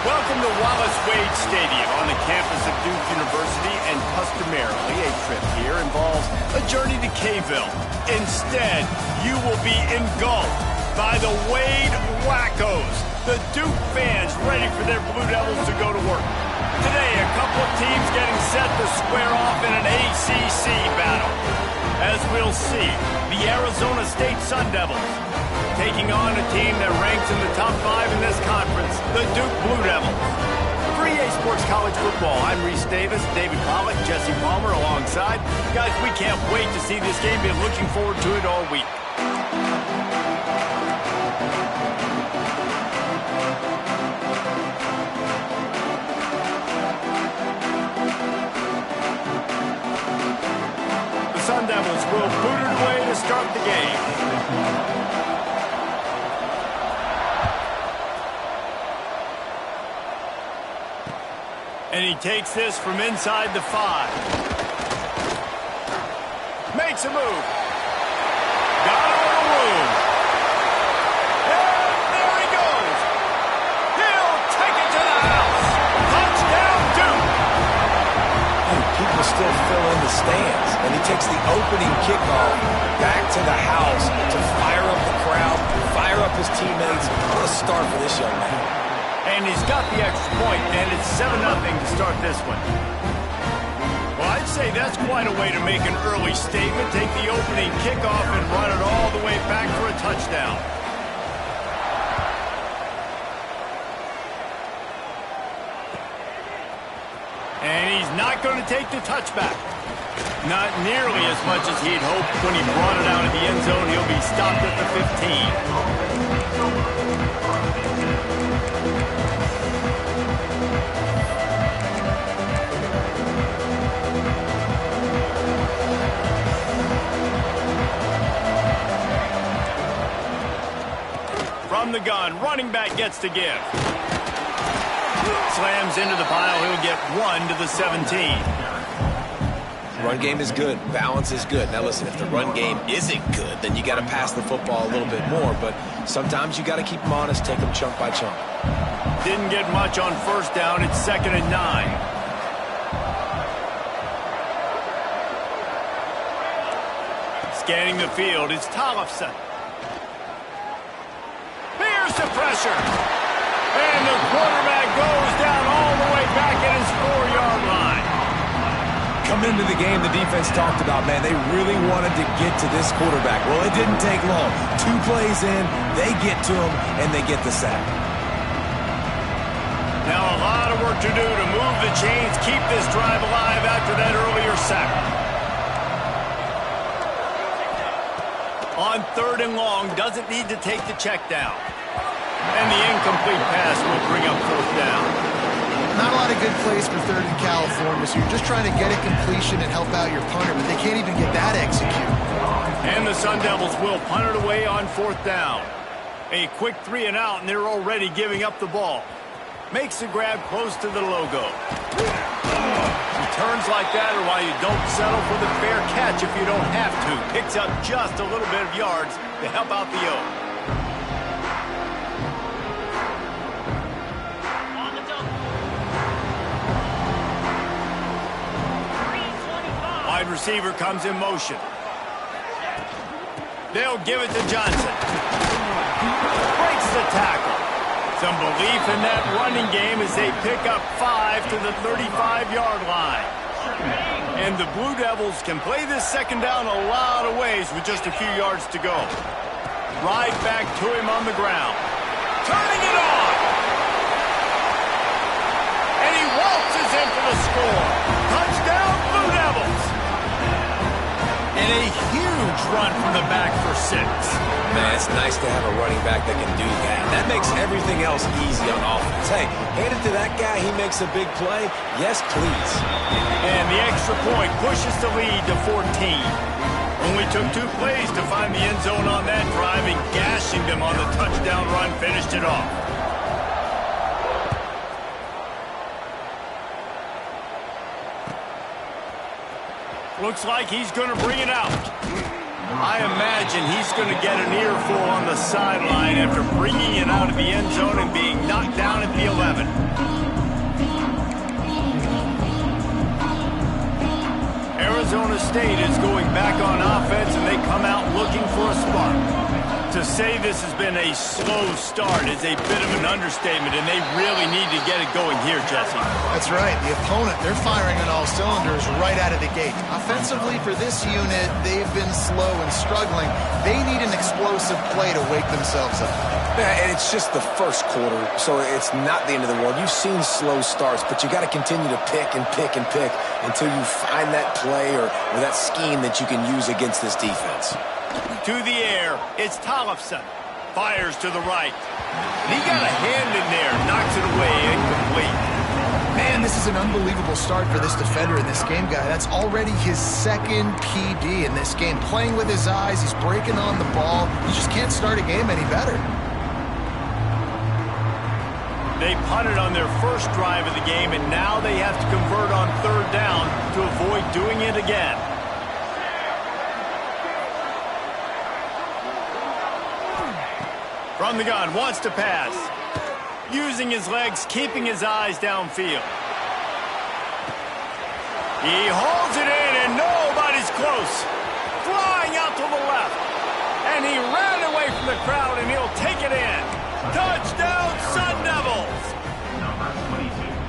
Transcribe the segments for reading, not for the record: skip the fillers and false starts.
Welcome to Wallace Wade Stadium on the campus of Duke University, and customarily a trip here involves a journey to K-ville. Instead, you will be engulfed by the Wade Wackos, the Duke fans ready for their Blue Devils to go to work. Today, a couple of teams getting set to square off in an ACC battle. As we'll see, the Arizona State Sun Devils taking on a team that ranks in the top 5 in this conference, the Duke Blue Devils. For EA Sports College Football, I'm Reese Davis, David Pollack, Jesse Palmer alongside. Guys, we can't wait to see this game. Been looking forward to it all week. The Sun Devils will boot it away to start the game. And he takes this from inside the 5. Makes a move. Got it on a room. And there he goes. He'll take it to the house. Touchdown, Duke. And people still fill in the stands. And he takes the opening kickoff back to the house to fire up the crowd, fire up his teammates. What a start for this young man. And he's got the extra point, and it's 7-0 to start this one. Well, I'd say that's quite a way to make an early statement. Take the opening kickoff and run it all the way back for a touchdown. And he's not going to take the touchback. Not nearly as much as he'd hoped when he brought it out of the end zone. He'll be stopped at the 15. From the gun, running back gets to give. Slams into the pile, he'll get 1 to the 17. Run game is good, balance is good. Now listen, if the run game isn't good, then you got to pass the football a little bit more, but sometimes you got to keep them honest, take them chunk by chunk. Didn't get much on first down, it's 2nd and 9. Scanning the field, it's Tollefson. Here's the pressure. And the quarterback goes down all the way back at his 4-yard line. Coming into the game, the defense talked about, man, they really wanted to get to this quarterback. Well, it didn't take long. 2 plays in, they get to him, and they get the sack. Now a lot of work to do to move the chains, keep this drive alive after that earlier sack. On 3rd and long, doesn't need to take the check down. And the incomplete pass will bring up 4th down. Not a lot of good plays for 3rd in California, so you're just trying to get a completion and help out your punter, but they can't even get that executed. And the Sun Devils will punt it away on 4th down. A quick 3 and out, and they're already giving up the ball. Makes the grab close to the logo. Returns like that are why you don't settle for the fair catch if you don't have to. Picks up just a little bit of yards to help out the O. Wide receiver comes in motion. They'll give it to Johnson. Breaks the tackle. Some belief in that running game as they pick up 5 to the 35-yard line. And the Blue Devils can play this 2nd down a lot of ways with just a few yards to go. Right back to him on the ground. Turning it on. And he waltzes in for the score. Touchdown, Blue Devils. And a huge run from the back for 6. Man, it's nice to have a running back that can do that. That makes everything else easy on offense. Hey, hand it to that guy, he makes a big play. Yes, please. And the extra point pushes the lead to 14. Only took 2 plays to find the end zone on that drive, and gashing them on the touchdown run finished it off. Looks like he's going to bring it out. I imagine he's going to get an earful on the sideline after bringing it out of the end zone and being knocked down at the 11. Arizona State is going back on offense, and they come out looking for a spark. To say this has been a slow start is a bit of an understatement, and they really need to get it going here, Jesse. That's right. The opponent, they're firing on all cylinders right out of the gate. Offensively, for this unit, they've been slow and struggling. They need an explosive play to wake themselves up. Yeah, and it's just the first quarter, so it's not the end of the world. You've seen slow starts, but you got to continue to pick and pick and pick until you find that play or that scheme that you can use against this defense. To the air, it's Tollefson. Fires to the right. And he got a hand in there, knocks it away, incomplete. Man, this is an unbelievable start for this defender in this game, guy. That's already his second PD in this game. Playing with his eyes, he's breaking on the ball. You just can't start a game any better. They punted on their first drive of the game, and now they have to convert on third down to avoid doing it again. From the gun, wants to pass. Using his legs, keeping his eyes downfield. He holds it in, and nobody's close. Flying out to the left. And he ran away from the crowd, and he'll take it in. Touchdown, Sun Devils!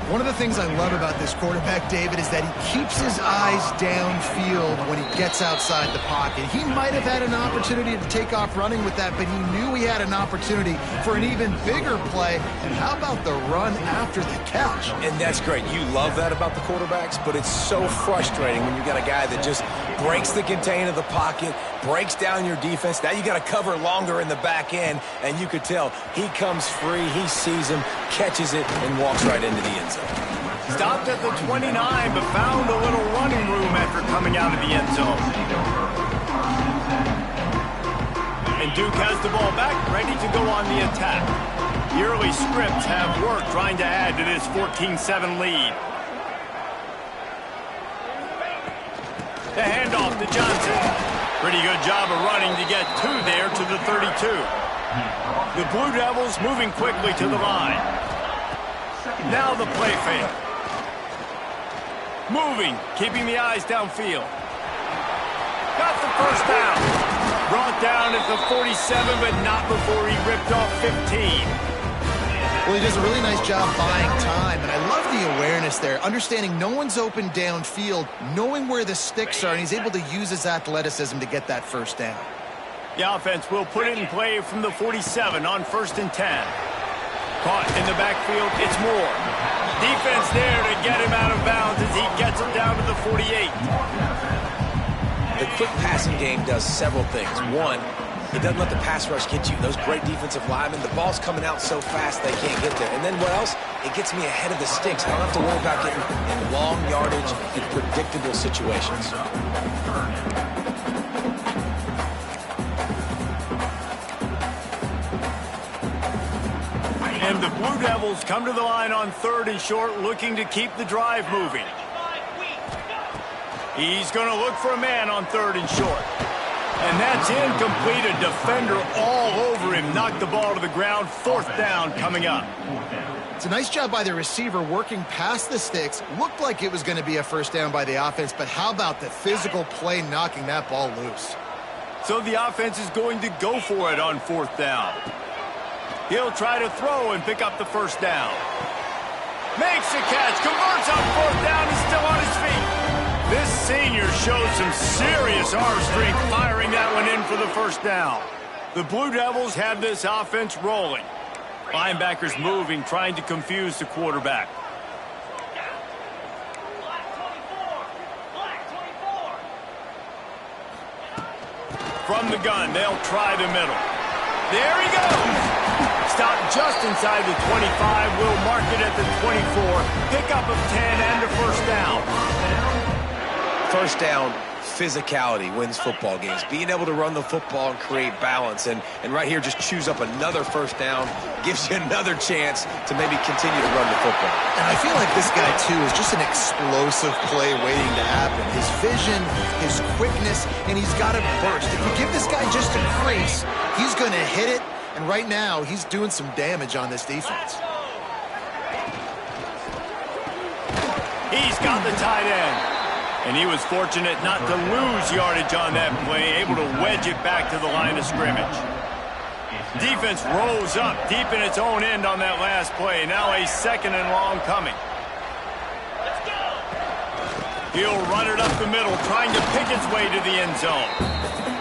One of the things I love about this quarterback, David, is that he keeps his eyes downfield when he gets outside the pocket. He might have had an opportunity to take off running with that, but he knew he had an opportunity for an even bigger play. And how about the run after the catch? And that's great. You love that about the quarterbacks, but it's so frustrating when you got a guy that just breaks the contain of the pocket, breaks down your defense. Now you got to cover longer in the back end, and you could tell he comes free, he sees him, catches it, and walks right into the end zone. Stopped at the 29, but found a little running room after coming out of the end zone. And Duke has the ball back, ready to go on the attack. The early scripts have worked trying to add to this 14-7 lead. The handoff to Johnson. Pretty good job of running to get two there to the 32. The Blue Devils moving quickly to the line. Now the play fake. Moving, keeping the eyes downfield. Got the first down. Brought down at the 47, but not before he ripped off 15. Well, he does a really nice job buying time, and I love the awareness there, understanding no one's open downfield, knowing where the sticks are, and he's able to use his athleticism to get that first down. The offense will put it in play from the 47 on 1st and 10. Caught in the backfield, it's Moore. Defense there to get him out of bounds as he gets him down to the 48. The quick passing game does several things. One, it doesn't let the pass rush get you. Those great defensive linemen, the ball's coming out so fast they can't get there. And then what else? It gets me ahead of the sticks. I don't have to worry about getting in long yardage in predictable situations. And the Blue Devils come to the line on 3rd and short, looking to keep the drive moving. He's going to look for a man on 3rd and short. And that's incomplete. A defender all over him. Knocked the ball to the ground. 4th down coming up. It's a nice job by the receiver working past the sticks. Looked like it was going to be a first down by the offense, but how about the physical play knocking that ball loose? So the offense is going to go for it on 4th down. He'll try to throw and pick up the first down. Makes the catch, converts on 4th down, he's still on his feet. This senior shows some serious arm strength, firing that one in for the first down. The Blue Devils have this offense rolling. Linebackers moving, trying to confuse the quarterback. From the gun, they'll try the middle. There he goes! Stopped just inside the 25, will mark it at the 24. Pickup of 10 and a first down. First down, physicality wins football games. Being able to run the football and create balance. And right here, just choose up another first down, gives you another chance to maybe continue to run the football. And I feel like this guy, too, is just an explosive play waiting to happen. His vision, his quickness, and he's got to burst. If you give this guy just a crease, he's going to hit it. And right now, he's doing some damage on this defense. He's got the tight end. And he was fortunate not to lose yardage on that play, able to wedge it back to the line of scrimmage. Defense rose up deep in its own end on that last play. Now a 2nd and long coming. He'll run it up the middle, trying to pick its way to the end zone.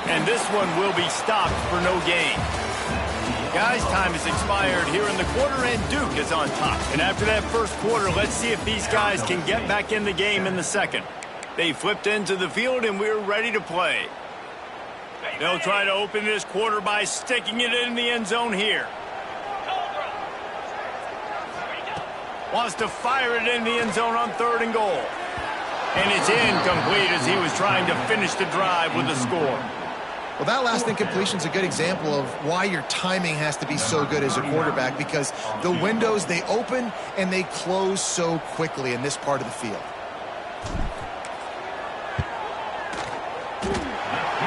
And this one will be stopped for no gain. Guys, time has expired here in the quarter, and Duke is on top. And after that first quarter, let's see if these guys can get back in the game in the second. They flipped into the field, and we're ready to play. They'll try to open this quarter by sticking it in the end zone here. Wants to fire it in the end zone on 3rd and goal. And it's incomplete as he was trying to finish the drive with a score. Well, that last incompletion is a good example of why your timing has to be so good as a quarterback, because the windows, they open and they close so quickly in this part of the field.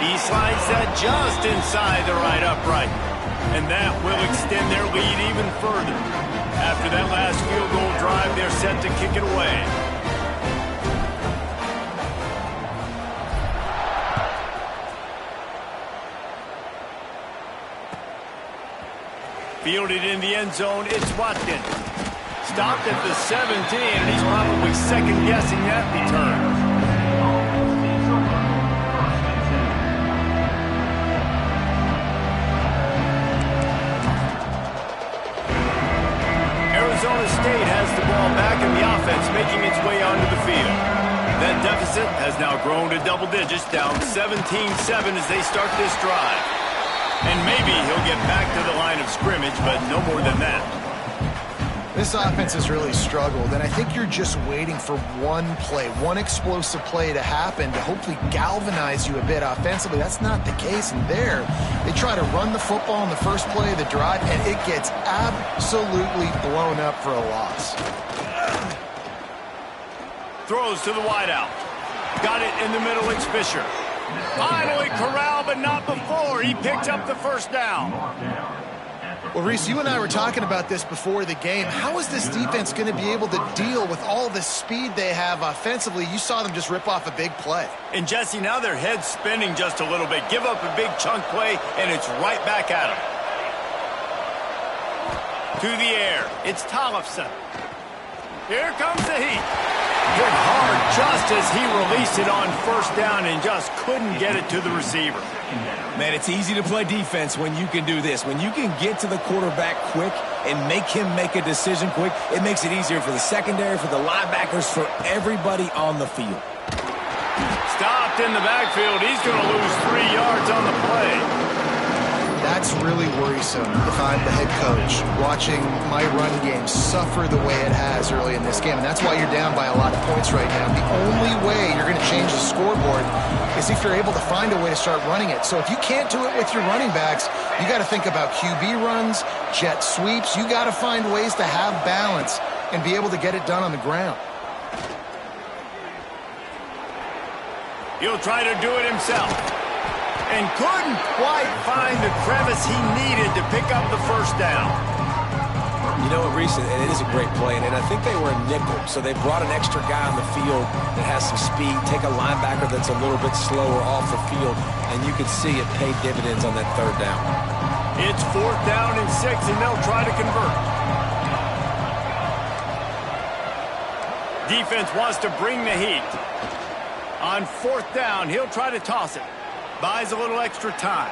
He slides that just inside the right upright. And that will extend their lead even further. After that last field goal drive, they're set to kick it away. Fielded in the end zone, it's Watkins. Stopped at the 17, and he's probably second-guessing that return. Arizona State has the ball back, and the offense making its way onto the field. That deficit has now grown to double digits, down 17-7 as they start this drive. And maybe he'll get back to the line of scrimmage, but no more than that. This offense has really struggled, and I think you're just waiting for one play, one explosive play to happen to hopefully galvanize you a bit offensively. That's not the case, and there they try to run the football in the first play of the drive, and it gets absolutely blown up for a loss. Throws to the wideout. Got it in the middle, it's Fisher. Finally corralled, but not before. He picked up the first down. Well, Reese, you and I were talking about this before the game. How is this defense going to be able to deal with all the speed they have offensively? You saw them just rip off a big play. And, Jesse, now their head's spinning just a little bit. Give up a big chunk play, and it's right back at them. To the air. It's Tollefson. Here comes the heat. Hit hard just as he released it on first down and just couldn't get it to the receiver. Man, it's easy to play defense when you can do this. When you can get to the quarterback quick and make him make a decision quick, it makes it easier for the secondary, for the linebackers, for everybody on the field. Stopped in the backfield. He's going to lose 3 yards on the play. That's really worrisome if I'm the head coach, watching my run game suffer the way it has early in this game. And that's why you're down by a lot of points right now. The only way you're going to change the scoreboard is if you're able to find a way to start running it. So if you can't do it with your running backs, you got to think about QB runs, jet sweeps. You got to find ways to have balance and be able to get it done on the ground. He'll try to do it himself. And couldn't quite find the crevice he needed to pick up the first down. You know what, Reese, and it is a great play, and I think they were a nickel, so they brought an extra guy on the field that has some speed, take a linebacker that's a little bit slower off the field, and you could see it paid dividends on that third down. It's 4th down and 6, and they'll try to convert. Defense wants to bring the heat. On 4th down, he'll try to toss it. Buys a little extra time.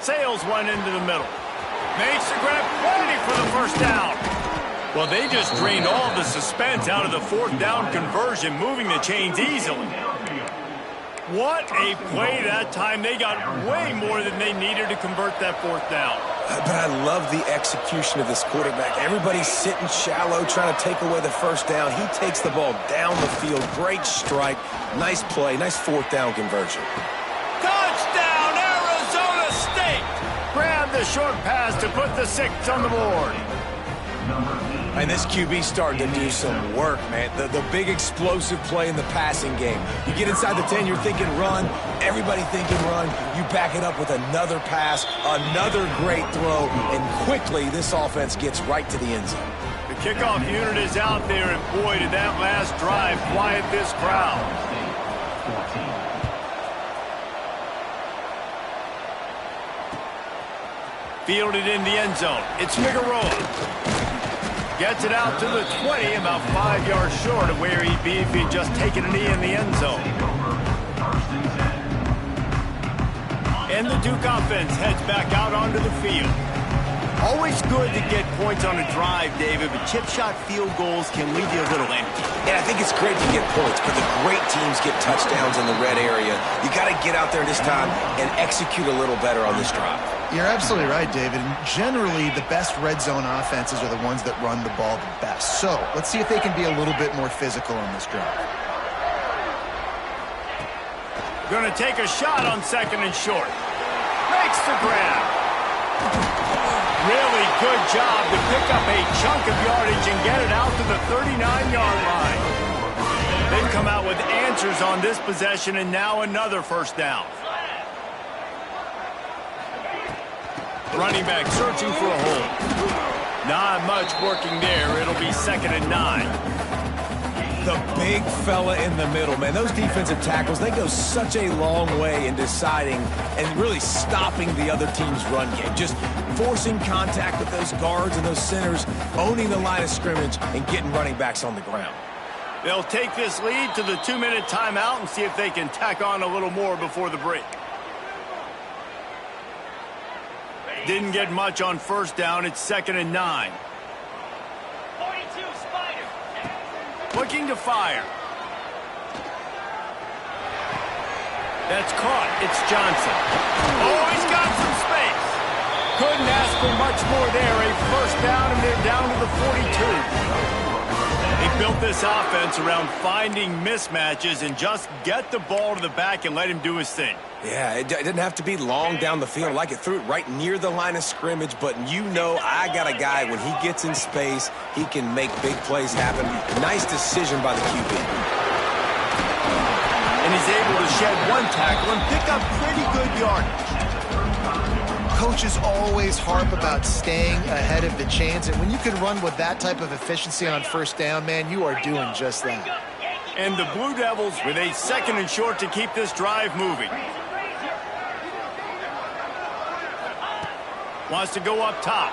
Sails one into the middle. Makes the grab, plenty for the first down. Well, they just drained all the suspense out of the 4th down conversion, moving the chains easily. What a play that time. They got way more than they needed to convert that 4th down. But I love the execution of this quarterback. Everybody's sitting shallow, trying to take away the first down. He takes the ball down the field. Great strike. Nice play. Nice fourth down conversion. Touchdown, Arizona State! Grab the short pass to put the 6 on the board. And this QB starting to do some work, man. The big explosive play in the passing game. You get inside the 10, you're thinking run. Everybody thinking run. You back it up with another pass, another great throw, and quickly this offense gets right to the end zone. The kickoff unit is out there, and boy, did that last drive quiet this crowd. Fielded in the end zone. It's Figueroa. Gets it out to the 20, about 5 yards short of where he'd be if he'd just taken a knee in the end zone. And the Duke offense heads back out onto the field. Always good to get points on a drive, David, but chip shot field goals can leave you a little empty. Yeah, I think it's great to get points, but the great teams get touchdowns in the red area. You got to get out there this time and execute a little better on this drive. You're absolutely right, David. And generally, the best red zone offenses are the ones that run the ball the best. So let's see if they can be a little bit more physical on this drive. Going to take a shot on 2nd and short. Makes the grab. Really good job to pick up a chunk of yardage and get it out to the 39-yard line. They've come out with answers on this possession, and now another first down. Running back searching for a hole. Not much working there. It'll be 2nd and 9. The big fella in the middle, man. Those defensive tackles, they go such a long way in deciding and really stopping the other team's run game. Just forcing contact with those guards and those centers, owning the line of scrimmage, and getting running backs on the ground. They'll take this lead to the 2-minute timeout and see if they can tack on a little more before the break. Didn't get much on first down. It's 2nd and 9. 42 Spider. Looking to fire. That's caught. It's Johnson. Oh, he's got some space. Couldn't ask for much more there. A first down, and they're down to the 42. They built this offense around finding mismatches and just get the ball to the back and let him do his thing. Yeah, it didn't have to be long down the field. Like it threw it right near the line of scrimmage, but you know I got a guy, when he gets in space, he can make big plays happen. Nice decision by the QB. And he's able to shed one tackle and pick up pretty good yardage. Coaches always harp about staying ahead of the chains, and when you can run with that type of efficiency on first down, man, you are doing just that. And the Blue Devils with a 2nd and short to keep this drive moving. Wants to go up top.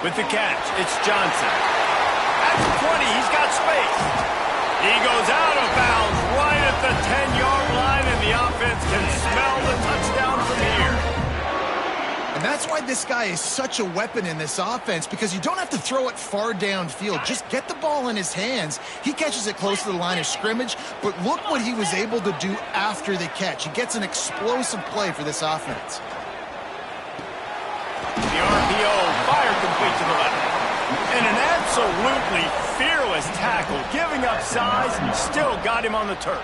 With the catch, it's Johnson. At the 20, he's got space. He goes out of bounds right at the 10-yard line, and the offense can smell the touchdown from here. And that's why this guy is such a weapon in this offense, because you don't have to throw it far downfield. Just get the ball in his hands. He catches it close to the line of scrimmage, but look what he was able to do after the catch. He gets an explosive play for this offense. The RPO fire complete to the left. And an absolutely fearless tackle, giving up size, and still got him on the turf.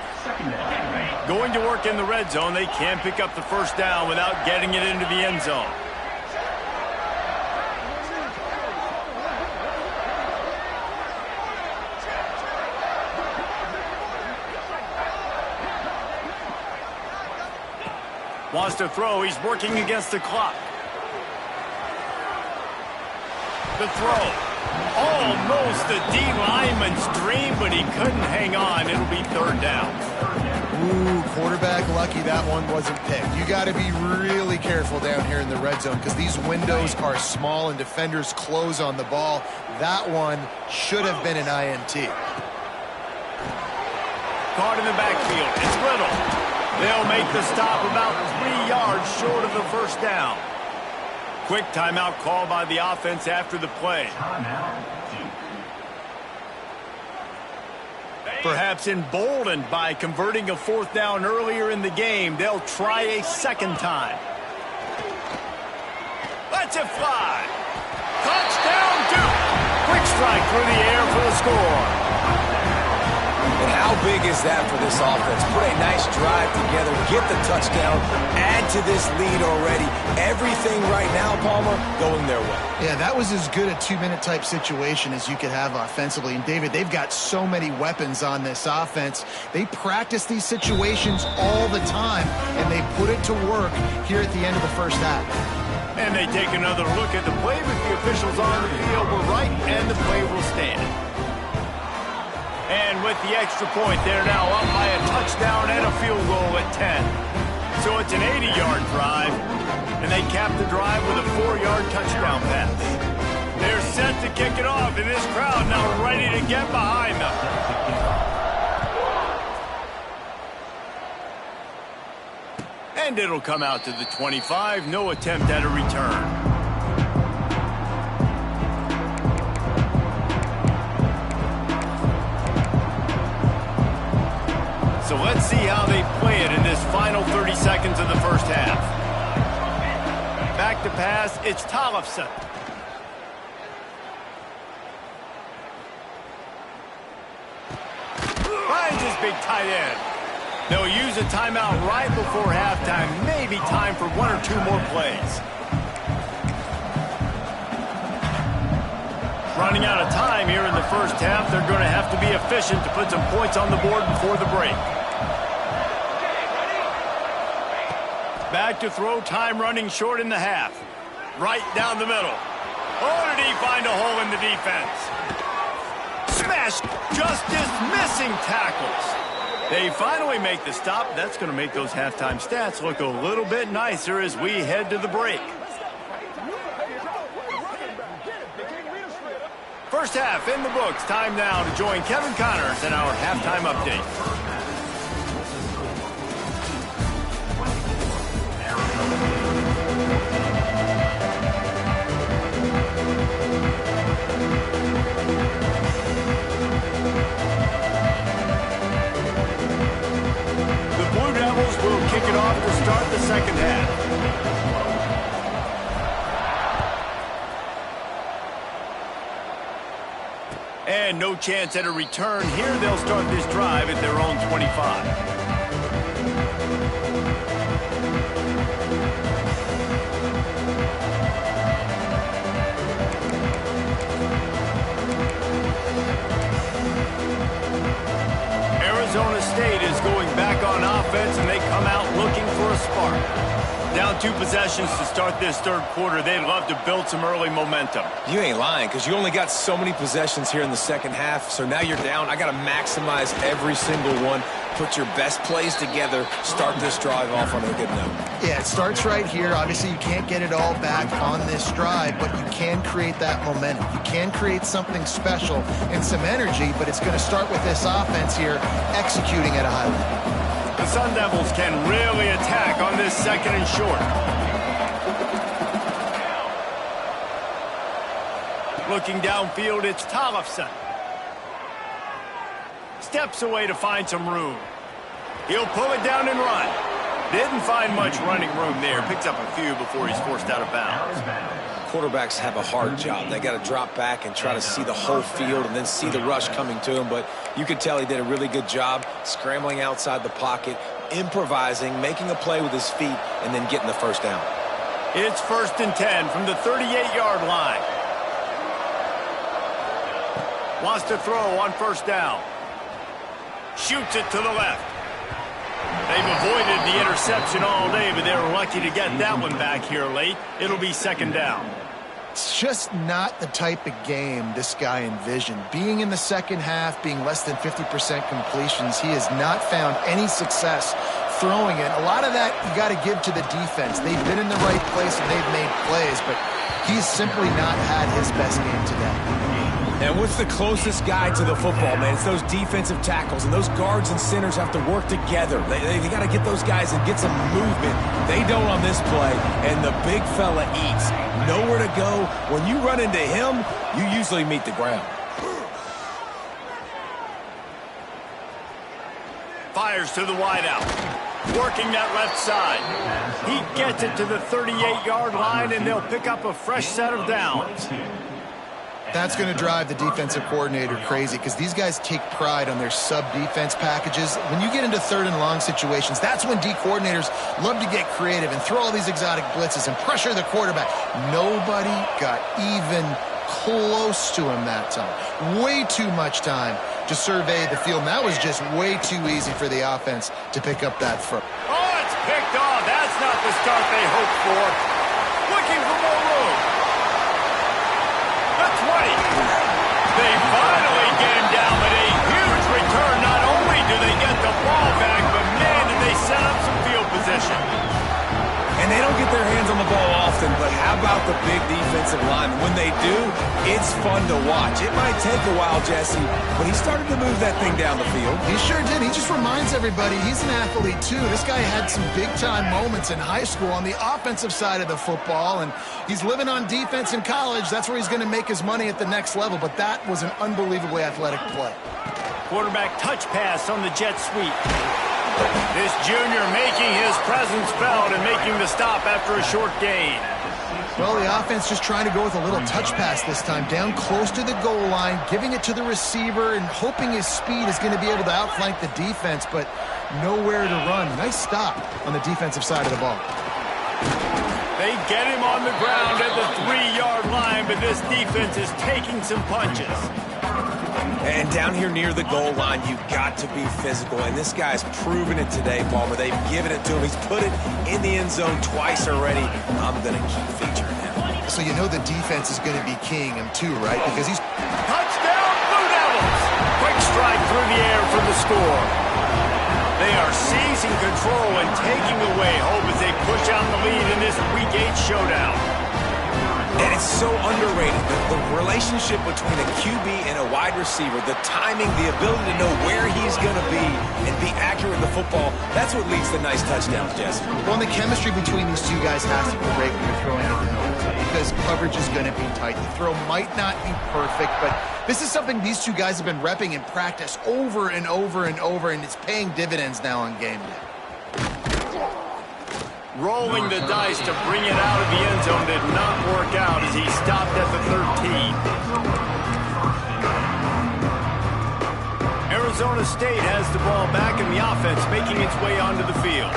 Going to work in the red zone, they can pick up the first down without getting it into the end zone. Wants to throw, he's working against the clock. The throw. Almost the D-lineman's dream, but he couldn't hang on. It'll be 3rd down. Ooh, quarterback lucky that one wasn't picked. You got to be really careful down here in the red zone, because these windows are small and defenders close on the ball. That one should have been an INT. Caught in the backfield. It's Little. They'll make the stop about 3 yards short of the first down. Quick timeout call by the offense after the play. Perhaps emboldened by converting a 4th down earlier in the game, they'll try a 2nd time. it fly. Touchdown, Duke. Quick strike through the air for the score. And how big is that for this offense? Put a nice drive together, get the touchdown, add to this lead already. Everything right now, Palmer, going their way. Yeah, that was as good a 2-minute type situation as you could have offensively. And, David, they've got so many weapons on this offense. They practice these situations all the time, and they put it to work here at the end of the first half. And they take another look at the play, but the officials on the field were right, and the play will stand. And with the extra point, they're now up by a touchdown and a field goal at 10. So it's an 80-yard drive, and they cap the drive with a 4-yard touchdown pass. They're set to kick it off, and this crowd now ready to get behind them. And it'll come out to the 25. No attempt at a return. So let's see how they play it in this final 30 seconds of the first half. Back to pass, it's Tollefson. Finds his big tight end. They'll use a timeout right before halftime. Maybe time for 1 or 2 more plays. Running out of time here in the first half. They're going to have to be efficient to put some points on the board before the break. Back to throw, time running short in the half. Right down the middle. Oh, did he find a hole in the defense? Smash! Justice missing tackles. They finally make the stop. That's going to make those halftime stats look a little bit nicer as we head to the break. First half in the books. Time now to join Kevin Connors in our halftime update. Will kick it off to start the second half. And no chance at a return here. They'll start this drive at their own 25. Arizona State is going back on offense, and they come out looking for a spark. Down 2 possessions to start this third quarter. They'd love to build some early momentum. You ain't lying, because you only got so many possessions here in the second half, so now you're down. I got to maximize every single one. Put your best plays together. Start this drive off on a good note. Yeah, it starts right here. Obviously, you can't get it all back on this drive, but you can create that momentum. You can create something special and some energy, but it's going to start with this offense here executing at a high level. The Sun Devils can really attack on this second and short. Looking downfield, it's Tollefson. Steps away to find some room. He'll pull it down and run. Didn't find much running room there. Picks up a few before he's forced out of bounds. Quarterbacks have a hard job. They got to drop back and try to see the whole field and then see the rush coming to him. But you could tell he did a really good job scrambling outside the pocket, improvising, making a play with his feet, and then getting the first down. It's 1st and 10 from the 38-yard line. Wants to throw on first down. Shoots it to the left. They've avoided the interception all day, but they were lucky to get that one back here late. It'll be 2nd down. It's just not the type of game this guy envisioned. Being in the second half, being less than 50% completions, he has not found any success throwing it. A lot of that you got to give to the defense. They've been in the right place and they've made plays, but he's simply not had his best game today. And what's the closest guy to the football, man? It's those defensive tackles, and those guards and centers have to work together. They got to get those guys and get some movement. They don't on this play, and the big fella eats. Nowhere to go. When you run into him, you usually meet the ground. Fires to the wideout. working that left side. He gets it to the 38-yard line, and they'll pick up a fresh set of downs. That's going to drive the defensive coordinator crazy because these guys take pride on their sub-defense packages. When you get into third and long situations, that's when D coordinators love to get creative and throw all these exotic blitzes and pressure the quarterback. Nobody got even close to him that time. Way too much time to survey the field. And that was just way too easy for the offense to pick up that first. Oh, it's picked off. That's not the start they hoped for. Looking for more room. The 20. They finally get him down with a huge return. Not only do they get the ball back, but man, did they set up some field position. And they don't get their hands on the ball often, but how about the big defensive line? When they do, it's fun to watch. It might take a while, Jesse, but he started to move that thing down the field. He sure did. He just reminds everybody he's an athlete, too. This guy had some big-time moments in high school on the offensive side of the football, and he's living on defense in college. That's where he's going to make his money at the next level, but that was an unbelievably athletic play. Quarterback touch pass on the jet sweep. This junior making his presence felt and making the stop after a short gain. Well, the offense just trying to go with a little touch pass this time, down close to the goal line, giving it to the receiver and hoping his speed is going to be able to outflank the defense, but nowhere to run. Nice stop on the defensive side of the ball. They get him on the ground at the 3-yard line, but this defense is taking some punches. And down here near the goal line, you've got to be physical. And this guy's proven it today, Palmer. They've given it to him. He's put it in the end zone twice already. I'm going to keep featuring him. So you know the defense is going to be keying him too, right? Because he's... Touchdown, Blue Devils! Quick strike through the air for the score. They are seizing control and taking away hope as they push out the lead in this Week 8 showdown. And it's so underrated, the relationship between a QB and a wide receiver, the timing, the ability to know where he's going to be and be accurate with the football, that's what leads to nice touchdowns, Jesse. Well, and the chemistry between these two guys has to be great when you're throwing it because coverage is going to be tight. The throw might not be perfect, but this is something these two guys have been repping in practice over and over and over, and it's paying dividends now on game day. Rolling the dice to bring it out of the end zone did not work out as he stopped at the 13. Arizona State has the ball back in the offense, making its way onto the field.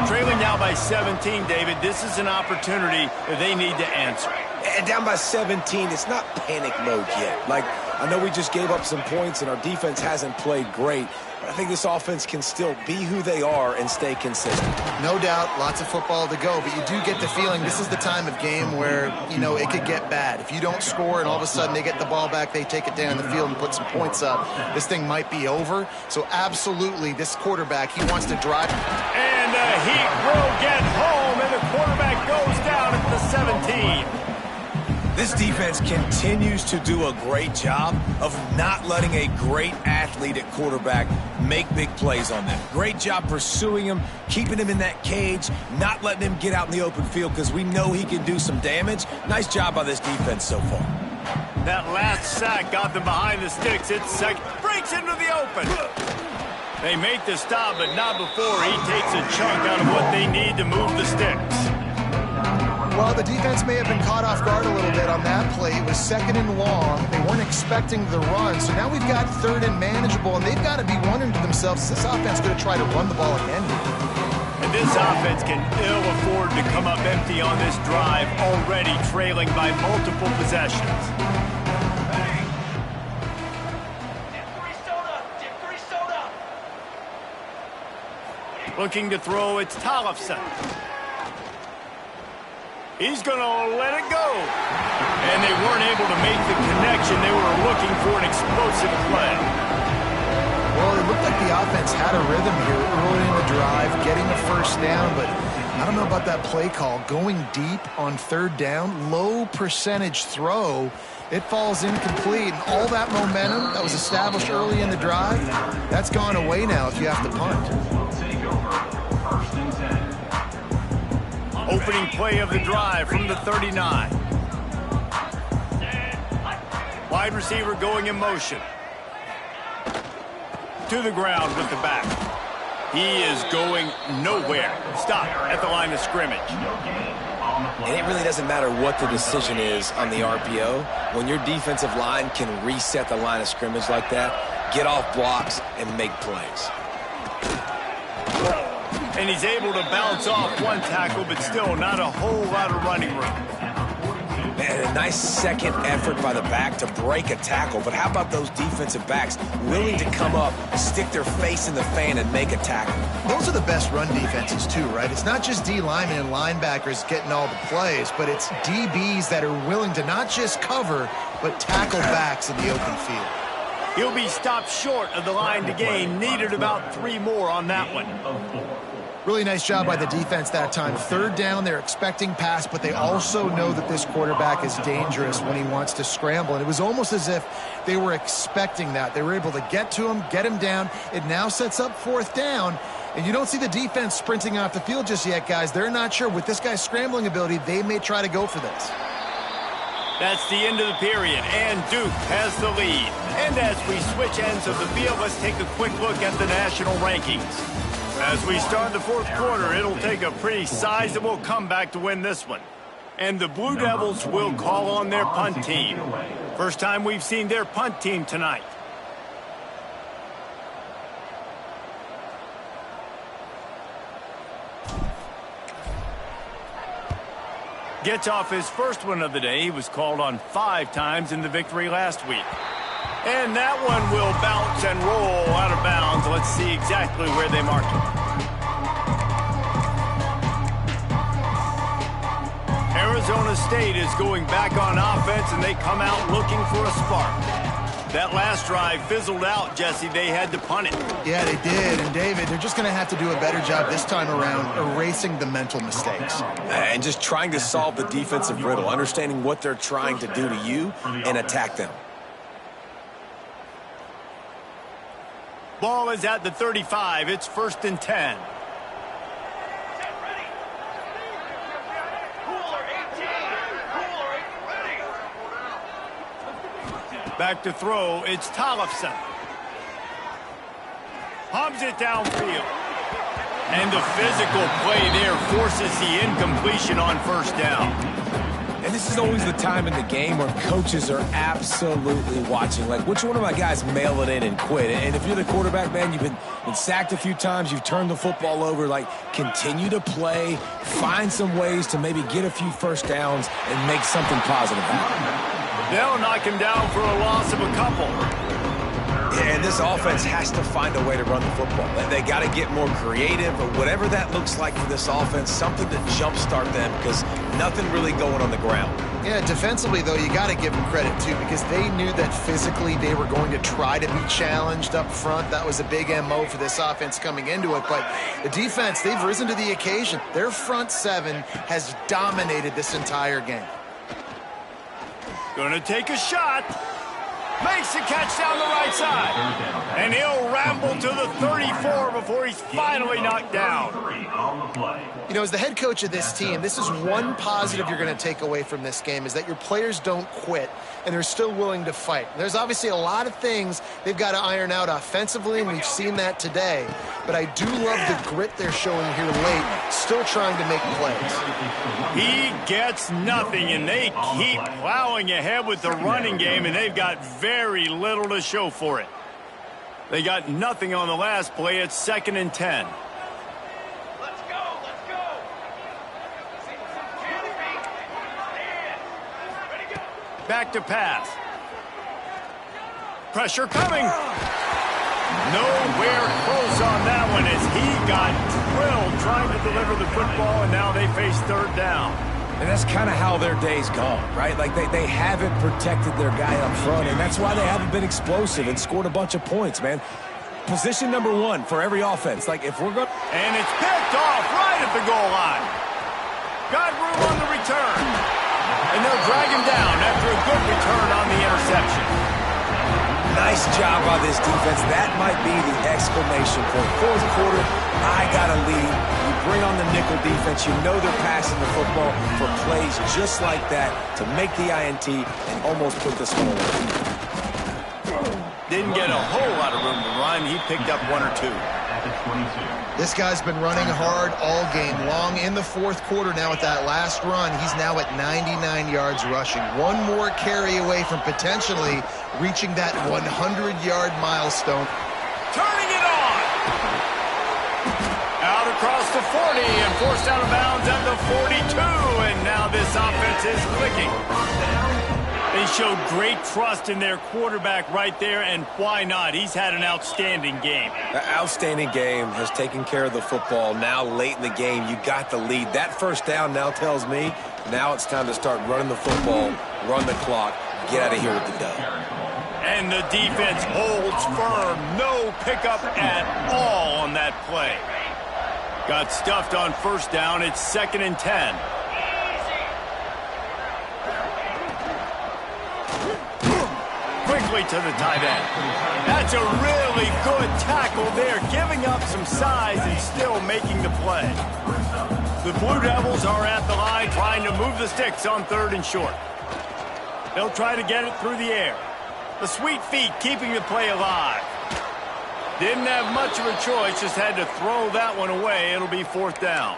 Trailing now by 17, David, this is an opportunity that they need to answer. And down by 17, it's not panic mode yet. Like, I know we just gave up some points and our defense hasn't played great, but I think this offense can still be who they are and stay consistent. No doubt, lots of football to go, but you do get the feeling this is the time of game where, you know, it could get bad. If you don't score and all of a sudden they get the ball back, they take it down the field and put some points up, this thing might be over. So absolutely, this quarterback, he wants to drive. And the Heat will get home, and the quarterback goes down at the 17. This defense continues to do a great job of not letting a great athlete at quarterback make big plays on them. Great job pursuing him, keeping him in that cage, not letting him get out in the open field because we know he can do some damage. Nice job by this defense so far. That last sack got them behind the sticks. It's second, breaks into the open. They make the stop, but not before he takes a chunk out of what they need to move the sticks. Well, the defense may have been caught off guard a little bit on that play. It was second and long. They weren't expecting the run. So now we've got third and manageable, and they've got to be wondering to themselves, is this offense going to try to run the ball again? And this offense can ill afford to come up empty on this drive, already trailing by multiple possessions. Looking to throw, it's Tollefson. He's going to let it go. And they weren't able to make the connection. They were looking for an explosive play. Well, it looked like the offense had a rhythm here early in the drive, getting a first down, but I don't know about that play call. Going deep on third down, low percentage throw, it falls incomplete. And all that momentum that was established early in the drive, that's gone away now if you have to punt. Opening play of the drive from the 39. Wide receiver going in motion. To the ground with the back. He is going nowhere. Stop at the line of scrimmage. And it really doesn't matter what the decision is on the RPO. When your defensive line can reset the line of scrimmage like that, get off blocks and make plays. And he's able to bounce off one tackle, but still not a whole lot of running room. Man, a nice second effort by the back to break a tackle. But how about those defensive backs willing to come up, stick their face in the fan, and make a tackle? Those are the best run defenses, too, right? It's not just D linemen and linebackers getting all the plays, but it's DBs that are willing to not just cover, but tackle backs in the open field. He'll be stopped short of the line to gain. Needed about 3 more on that one. Really nice job by the defense that time. Third down, they're expecting pass, but they also know that this quarterback is dangerous when he wants to scramble. And it was almost as if they were expecting that. They were able to get to him, get him down. It now sets up 4th down. And you don't see the defense sprinting off the field just yet, guys. They're not sure. With this guy's scrambling ability, they may try to go for this. That's the end of the period, and Duke has the lead. And as we switch ends of the field, let's take a quick look at the national rankings. As we start the 4th quarter, it'll take a pretty sizable comeback to win this one. And the Blue Devils will call on their punt team. First time we've seen their punt team tonight. Gets off his first one of the day. He was called on 5 times in the victory last week. And that one will bounce and roll out of bounds. Let's see exactly where they marked it. Arizona State is going back on offense, and they come out looking for a spark. That last drive fizzled out, Jesse. They had to punt it. Yeah, they did. And, David, they're just going to have to do a better job this time around erasing the mental mistakes. And just trying to solve the defensive riddle, understanding what they're trying to do to you and attack them. Ball is at the 35. It's 1st and 10. Back to throw. It's Tollefson. Hums it downfield. And the physical play there forces the incompletion on 1st down. And this is always the time in the game where coaches are absolutely watching. Like, which one of my guys mail it in and quit? And if you're the quarterback, man, you've been sacked a few times, you've turned the football over, like, continue to play, find some ways to maybe get a few first downs and make something positive happen. They'll knock him down for a loss of a couple. And this offense has to find a way to run the football. They got to get more creative, or whatever that looks like for this offense, something to jumpstart them, because nothing really going on the ground. Yeah, defensively, though, you got to give them credit, too, because they knew that physically they were going to try to be challenged up front. That was a big MO for this offense coming into it. But the defense, they've risen to the occasion. Their front 7 has dominated this entire game. Gonna take a shot. Makes the catch down the right side. And he'll ramble to the 34 before he's finally knocked down. You know, as the head coach of this team, this is one positive you're going to take away from this game, is that your players don't quit, and they're still willing to fight. There's obviously a lot of things they've got to iron out offensively, and we've seen that today. But I do love the grit they're showing here late, still trying to make plays. He gets nothing, and they keep plowing ahead with the running game, and they've got very little to show for it. They got nothing on the last play. It's 2nd and 10. Let's go, let's go. Ready, go. Back to pass. Pressure coming. Nowhere close on that one as he got drilled trying to deliver the football, and now they face 3rd down. And that's kind of how their day's gone, right? Like, they haven't protected their guy up front, and that's why they haven't been explosive and scored a bunch of points, man. Position number 1 for every offense. Like, if we're going... And it's picked off right at the goal line. Got room on the return. And they'll drag him down after a good return on the interception. Nice job by this defense. That might be the exclamation point. 4th quarter, I got a lead. You bring on the nickel defense. You know they're passing the football for plays just like that to make the INT and almost put this one away. Didn't get a whole lot of room to run. He picked up 1 or 2. This guy's been running hard all game long in the fourth quarter. Now with that last run, he's now at 99 yards rushing. One more carry away from potentially reaching that 100-yard milestone. Turning it on! Out across the 40 and forced out of bounds at the 42. And now this offense is clicking. They showed great trust in their quarterback right there, and why not? He's had an outstanding game. An outstanding game, has taken care of the football. Now late in the game, you got the lead. That first down now tells me now it's time to start running the football, run the clock, get out of here with the dub. And the defense holds firm. No pickup at all on that play. Got stuffed on first down. It's 2nd and 10. Quickly to the tight end. That's a really good tackle there, giving up some size and still making the play. The Blue Devils are at the line trying to move the sticks on 3rd and short. They'll try to get it through the air. The sweet feet keeping the play alive. Didn't have much of a choice, just had to throw that one away. It'll be 4th down.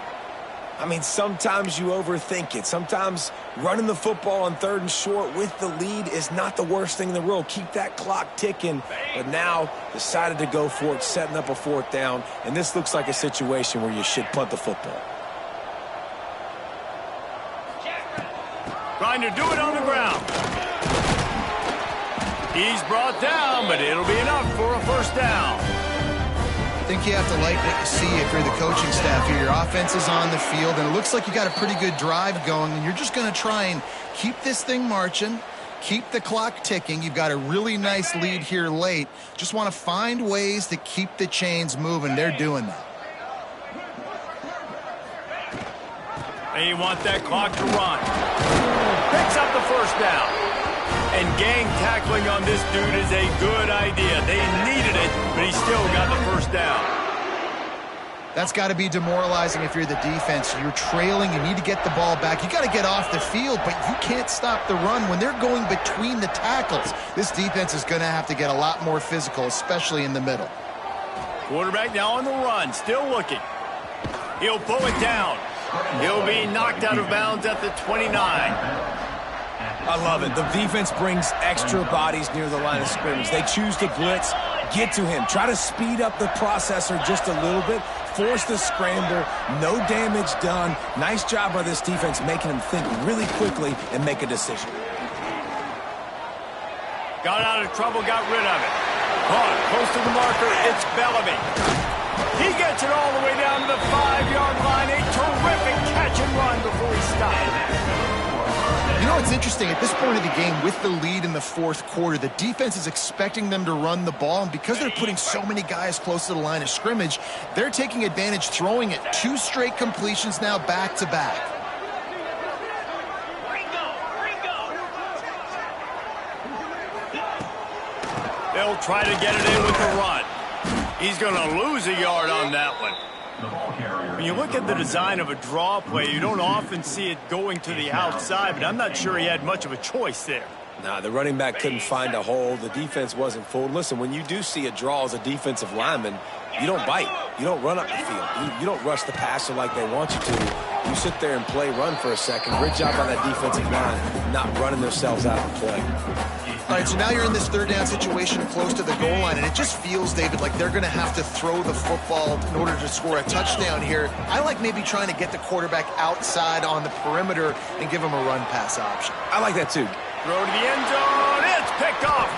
I mean, sometimes you overthink it. Sometimes running the football on 3rd and short with the lead is not the worst thing in the world. Keep that clock ticking. But now decided to go for it, setting up a 4th down. And this looks like a situation where you should punt the football. Trying to do it on the ground. He's brought down, but it'll be enough for a 1st down. I think you have to like what you see if you're the coaching staff here. Your offense is on the field, and it looks like you got a pretty good drive going, and you're just going to try and keep this thing marching, keep the clock ticking. You've got a really nice lead here late. Just want to find ways to keep the chains moving. They're doing that. They want that clock to run. Picks up the 1st down. And gang tackling on this dude is a good idea. They needed it, but he still got the 1st down. That's got to be demoralizing if you're the defense. You're trailing. You need to get the ball back. You got to get off the field, but you can't stop the run. When they're going between the tackles, this defense is going to have to get a lot more physical, especially in the middle. Quarterback now on the run, still looking. He'll pull it down. He'll be knocked out of bounds at the 29. I love it. The defense brings extra bodies near the line of scrimmage. They choose to blitz, get to him, try to speed up the processor just a little bit, force the scramble, no damage done. Nice job by this defense making him think really quickly and make a decision. Got out of trouble, got rid of it. Caught close to the marker, it's Bellamy. He gets it all the way down to the 5-yard line. A terrific catch and run before he stopped. You know, it's interesting. At this point of the game, with the lead in the 4th quarter, the defense is expecting them to run the ball, and because they're putting so many guys close to the line of scrimmage, they're taking advantage, throwing it. 2 straight completions now back-to-back. They'll try to get it in with the run. He's going to lose a yard on that one. When you look at the design of a draw play, you don't often see it going to the outside, but I'm not sure he had much of a choice there. Nah, the running back couldn't find a hole. The defense wasn't full. Listen, when you do see a draw as a defensive lineman, you don't bite. You don't run up the field. You don't rush the passer like they want you to. You sit there and play run for a second. Great job by that defensive line, not running themselves out of the play. All right, so now you're in this 3rd down situation close to the goal line, and it just feels, David, like they're going to have to throw the football in order to score a touchdown here. I like maybe trying to get the quarterback outside on the perimeter and give him a run-pass option. I like that, too. Throw to the end zone. It's picked off.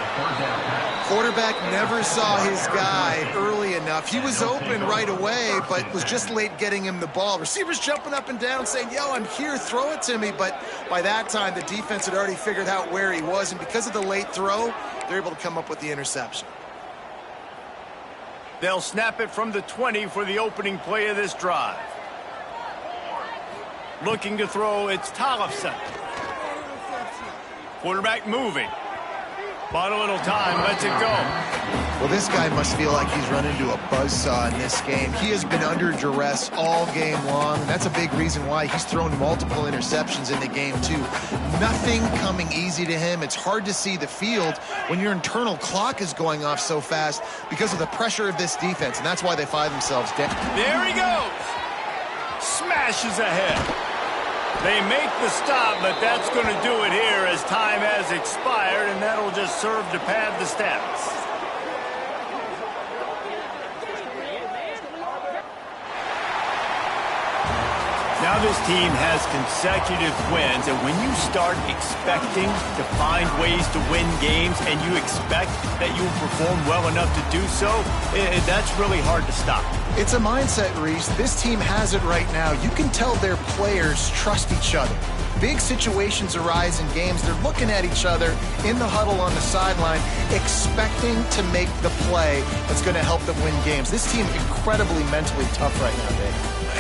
Quarterback never saw his guy early enough. He was open right away, but was just late getting him the ball. Receivers jumping up and down saying, yo, I'm here, throw it to me. But by that time, the defense had already figured out where he was, and because of the late throw, they're able to come up with the interception. They'll snap it from the 20 for the opening play of this drive. Looking to throw, it's Tollefson. Quarterback moving. Bought a little time, lets it go. Well, this guy must feel like he's run into a buzzsaw in this game. He has been under duress all game long, and that's a big reason why he's thrown multiple interceptions in the game, too. Nothing coming easy to him. It's hard to see the field when your internal clock is going off so fast because of the pressure of this defense, and that's why they find themselves down. There he goes. Smashes ahead. They make the stop, but that's going to do it here as time has expired, and that'll just serve to pad the stats. Now this team has consecutive wins, and when you start expecting to find ways to win games and you expect that you will perform well enough to do so, that's really hard to stop. It's a mindset, Reese. This team has it right now. You can tell their players trust each other. Big situations arise in games. They're looking at each other in the huddle on the sideline, expecting to make the play that's going to help them win games. This team incredibly mentally tough right now, Dave.